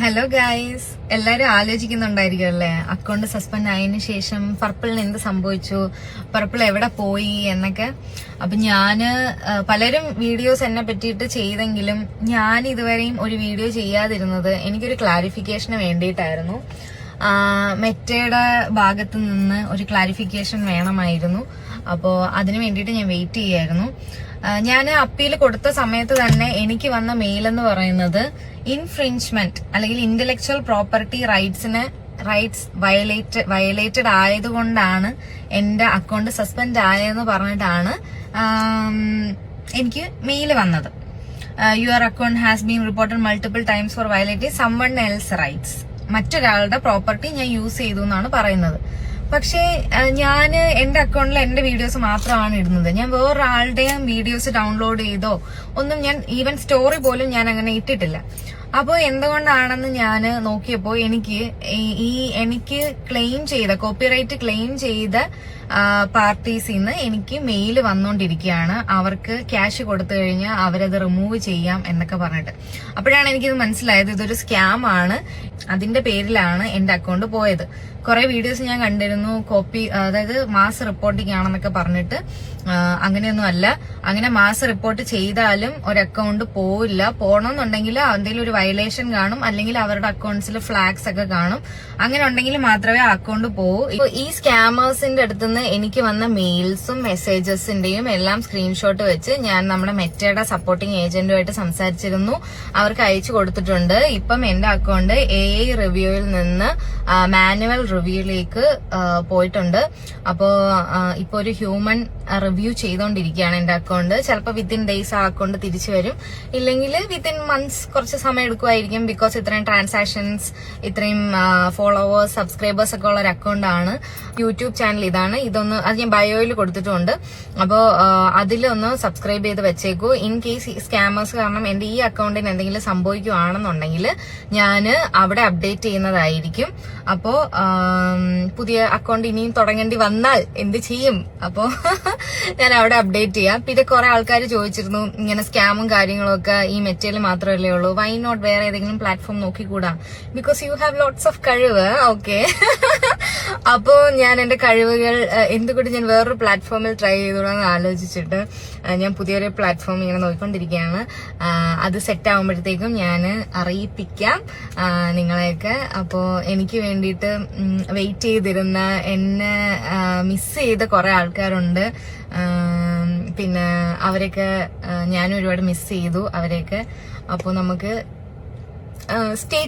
Hello guys, എല്ലാരും ആലോചിക്കുന്നുണ്ടായിരിക്കും അല്ലേ account suspend ആയതിനു ശേഷം പർപ്പിളിന് എന്ത് സംഭവിച്ചു, പർപ്പിൾ എവിടെ പോയി എന്നൊക്കെ. അപ്പൊ ഞാന് പലരും വീഡിയോസ് എന്നെ പറ്റിയിട്ട് ചെയ്തെങ്കിലും ഞാൻ ഇതുവരെയും ഒരു വീഡിയോ ചെയ്യാതിരുന്നത് എനിക്കൊരു ക്ലാരിഫിക്കേഷന് വേണ്ടിയിട്ടായിരുന്നു. മെറ്റയുടെ ഭാഗത്ത് നിന്ന് ഒരു ക്ലാരിഫിക്കേഷൻ വേണമായിരുന്നു. അപ്പോ അതിനു വേണ്ടിയിട്ട് ഞാൻ വെയിറ്റ് ചെയ്യായിരുന്നു. ഞാൻ അപ്പീൽ കൊടുത്ത സമയത്ത് തന്നെ എനിക്ക് വന്ന മെയിൽ എന്ന് പറയുന്നത് ഇൻഫ്രിഞ്ച്മെന്റ് അല്ലെങ്കിൽ ഇന്റലക്ച്വൽ പ്രോപ്പർട്ടി റൈറ്റ്സ് വയലേറ്റഡ് ആയതുകൊണ്ടാണ് എന്റെ അക്കൗണ്ട് സസ്പെൻഡ് ആയെന്ന് പറഞ്ഞിട്ടാണ് എനിക്ക് മെയിൽ വന്നത്. Your account has been reported multiple times for violating someone else rights. മറ്റൊരാളുടെ പ്രോപ്പർട്ടി ഞാൻ യൂസ് ചെയ്തു എന്നാണ് പറയുന്നത്. പക്ഷേ ഞാൻ എന്റെ അക്കൗണ്ടിൽ എന്റെ വീഡിയോസ് മാത്രമാണ് ഇടുന്നത്. ഞാൻ വേറൊരാളുടെയും വീഡിയോസ് ഡൗൺലോഡ് ചെയ്തോ ഒന്നും ഞാൻ ഈവൻ സ്റ്റോറി പോലും ഞാൻ അങ്ങനെ ഇട്ടിട്ടില്ല. അപ്പോ എന്തുകൊണ്ടാണെന്ന് ഞാൻ നോക്കിയപ്പോ എനിക്ക് ക്ലെയിം ചെയ്ത കോപ്പിറൈറ്റ് ക്ലെയിം ചെയ്ത പാർട്ടീസിൽ നിന്ന് എനിക്ക് മെയിൽ വന്നോണ്ടിരിക്കുകയാണ്. അവർക്ക് ക്യാഷ് കൊടുത്തു കഴിഞ്ഞാൽ അവരത് റിമൂവ് ചെയ്യാം എന്നൊക്കെ പറഞ്ഞിട്ട്. അപ്പോഴാണ് എനിക്കിത് മനസ്സിലായത് ഇതൊരു സ്കാം ആണ്. അതിന്റെ പേരിലാണ് എന്റെ അക്കൗണ്ട് പോയത്. കുറെ വീഡിയോസ് ഞാൻ കണ്ടിരുന്നു, അതായത് മാസ് റിപ്പോർട്ടിംഗ് ആണെന്നൊക്കെ പറഞ്ഞിട്ട്. അങ്ങനെയൊന്നും അല്ല. അങ്ങനെ മാസ് റിപ്പോർട്ട് ചെയ്താലും ഒരു അക്കൗണ്ട് പോവില്ല. പോകണമെന്നുണ്ടെങ്കിൽ എന്തെങ്കിലും ഒരു വയലേഷൻ കാണും, അല്ലെങ്കിൽ അവരുടെ അക്കൗണ്ട്സിൽ ഫ്ലാഗ്സ് ഒക്കെ കാണും. അങ്ങനെ ഉണ്ടെങ്കിൽ മാത്രമേ ആ അക്കൗണ്ട് പോകൂ. ഇപ്പൊ ഈ സ്കാമേഴ്സിന്റെ അടുത്തുനിന്ന് എനിക്ക് വന്ന മെയിൽസും മെസ്സേജസിന്റെയും എല്ലാം സ്ക്രീൻഷോട്ട് വെച്ച് ഞാൻ നമ്മുടെ മെറ്റയുടെ സപ്പോർട്ടിംഗ് ഏജന്റുമായിട്ട് സംസാരിച്ചിരുന്നു. അവർക്ക് അയച്ചു കൊടുത്തിട്ടുണ്ട്. ഇപ്പം എന്റെ അക്കൗണ്ട് AI റിവ്യൂവിൽ നിന്ന് മാനുവൽ റിവ്യൂയിലേക്ക് പോയിട്ടുണ്ട്. അപ്പോ ഇപ്പൊ ഒരു ഹ്യൂമൻ റിവ്യൂ ചെയ്തോണ്ടിരിക്കുകയാണ് എന്റെ അക്കൗണ്ട്. ചിലപ്പോൾ വിത്തിൻ ഡേയ്സ് ആ അക്കൗണ്ട് തിരിച്ചു വരും, ഇല്ലെങ്കിൽ വിത്തിൻ മന്ത്സ് കുറച്ച് സമയം എടുക്കുമായിരിക്കും. ബിക്കോസ് ഇത്രയും ട്രാൻസാക്ഷൻസ്, ഇത്രയും ഫോളോവേഴ്സ്, സബ്സ്ക്രൈബേഴ്സ് ഒക്കെ ഉള്ള ഒരു അക്കൗണ്ട് ആണ്. യൂട്യൂബ് ചാനൽ ഇതൊന്ന് അത് ഞാൻ ബയോയിൽ കൊടുത്തിട്ടുണ്ട്. അപ്പോ അതിലൊന്ന് സബ്സ്ക്രൈബ് ചെയ്ത് വെച്ചേക്കൂ. ഇൻ കേസ് സ്കാമേഴ്സ് കാരണം എന്റെ ഈ അക്കൗണ്ടിന് എന്തെങ്കിലും സംഭവിക്കുകയാണെന്നുണ്ടെങ്കിൽ ഞാൻ അവിടെ അപ്ഡേറ്റ് ചെയ്യുന്നതായിരിക്കും. അപ്പോ പുതിയ അക്കൗണ്ട് ഇനിയും തുടങ്ങേണ്ടി വന്നാൽ എന്ത് ചെയ്യും? അപ്പോ ഞാൻ അവിടെ അപ്ഡേറ്റ് ചെയ്യാം. പിന്നെ കുറെ ആൾക്കാർ ചോദിച്ചിരുന്നു, ഇങ്ങനെ സ്കാമും കാര്യങ്ങളും ഒക്കെ ഈ മെറ്റയിൽ മാത്രമല്ലേ ഉള്ളൂ, വൈ നോട്ട് വേറെ ഏതെങ്കിലും പ്ലാറ്റ്ഫോം നോക്കിക്കൂടാ? Because you have lots of കഴിവ്. ഓക്കെ, അപ്പോ ഞാൻ എന്റെ കഴിവുകൾ എന്തുകൊണ്ട് ഞാൻ വേറൊരു പ്ലാറ്റ്ഫോമിൽ ട്രൈ ചെയ്തോളാന്ന് ആലോചിച്ചിട്ട് ഞാൻ പുതിയൊരു പ്ലാറ്റ്ഫോം ഇങ്ങനെ നോക്കിക്കൊണ്ടിരിക്കുകയാണ്. അത് സെറ്റ് ആവുമ്പോഴത്തേക്കും ഞാൻ അറിയിപ്പിക്കാം നിങ്ങളെയൊക്കെ. അപ്പോ എനിക്ക് വേണ്ടിയിട്ട് വെയിറ്റ് ചെയ്തിരുന്ന, എന്നെ മിസ് ചെയ്ത കുറെ ആൾക്കാരുണ്ട്. പിന്നെ അവരെയൊക്കെ ഞാൻ ഒരുപാട് മിസ് ചെയ്തു അവരെയൊക്കെ. അപ്പോ നമുക്ക് സ്റ്റേ